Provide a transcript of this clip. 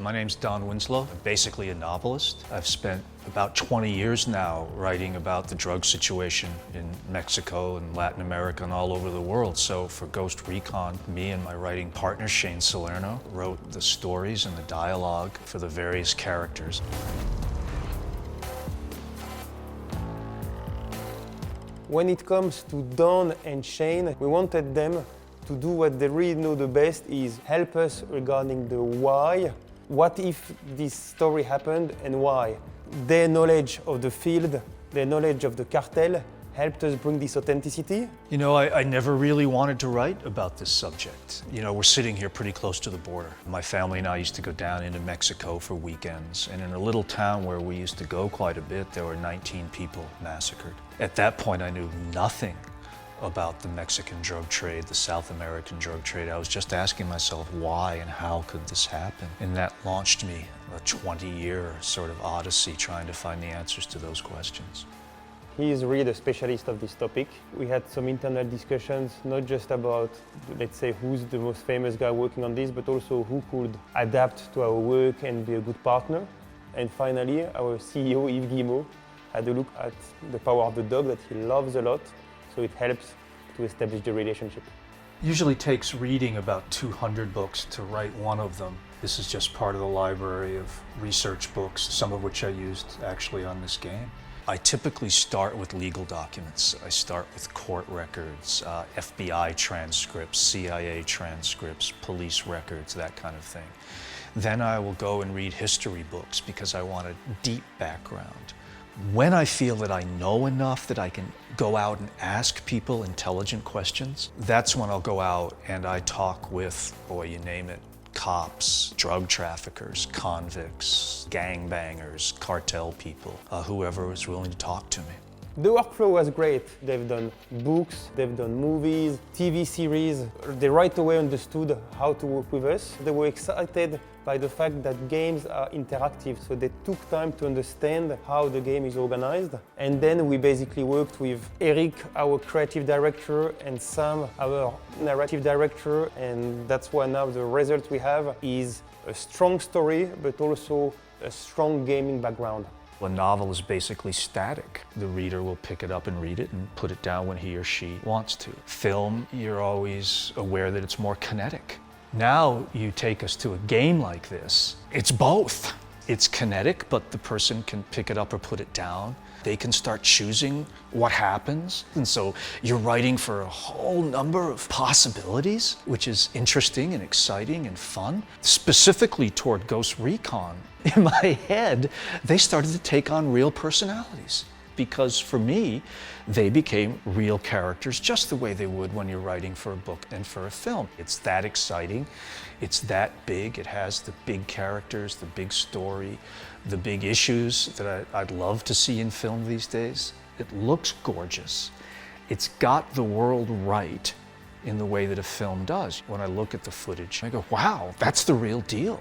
My name's Winslow. I'm basically a novelist. I've spent about 20 years now writing about the drug situation in Mexico and Latin America and all over the world. So for Ghost Recon, me and my writing partner Shane Salerno wrote the stories and the dialogue for the various characters. When it comes to Don and Shane, we wanted them to do what they really know the best, is help us regarding the why. What if this story happened and why? Their knowledge of the field, their knowledge of the cartel helped us bring this authenticity. You know, I never really wanted to write about this subject. You know, we're sitting here pretty close to the border. My family and I used to go down into Mexico for weekends, and in a little town where we used to go quite a bit, there were 19 people massacred. At that point, I knew nothing about the Mexican drug trade, the South American drug trade. I was just asking myself why and how could this happen? And that launched me a 20-year sort of odyssey trying to find the answers to those questions. He is really the specialist of this topic. We had some internal discussions, not just about, let's say, who's the most famous guy working on this, but also who could adapt to our work and be a good partner. And finally, our CEO, Yves Guillemot, had a look at the power of the dog that he loves a lot, so it helps to establish the relationship. Usually takes reading about 200 books to write one of them. This is just part of the library of research books, some of which I used actually on this game. I typically start with legal documents. I start with court records, FBI transcripts, CIA transcripts, police records, that kind of thing. Then I will go and read history books because I want a deep background. When I feel that I know enough that I can go out and ask people intelligent questions, that's when I'll go out and I talk with, boy, you name it, cops, drug traffickers, convicts, gangbangers, cartel people, whoever is willing to talk to me. The workflow was great. They've done books, they've done movies, TV series. They right away understood how to work with us. They were excited by the fact that games are interactive, so they took time to understand how the game is organized. And then we basically worked with Eric, our creative director, and Sam, our narrative director, and that's why now the result we have is a strong story, but also a strong gaming background. A novel is basically static. The reader will pick it up and read it and put it down when he or she wants to. Film, you're always aware that it's more kinetic. Now you take us to a game like this, it's both. It's kinetic, but the person can pick it up or put it down. They can start choosing what happens. And so you're writing for a whole number of possibilities, which is interesting and exciting and fun. Specifically toward Ghost Recon, in my head, they started to take on real personalities. Because for me, they became real characters just the way they would when you're writing for a book and for a film. It's that exciting, it's that big, it has the big characters, the big story, the big issues that I'd love to see in film these days. It looks gorgeous. It's got the world right in the way that a film does. When I look at the footage, I go, wow, that's the real deal.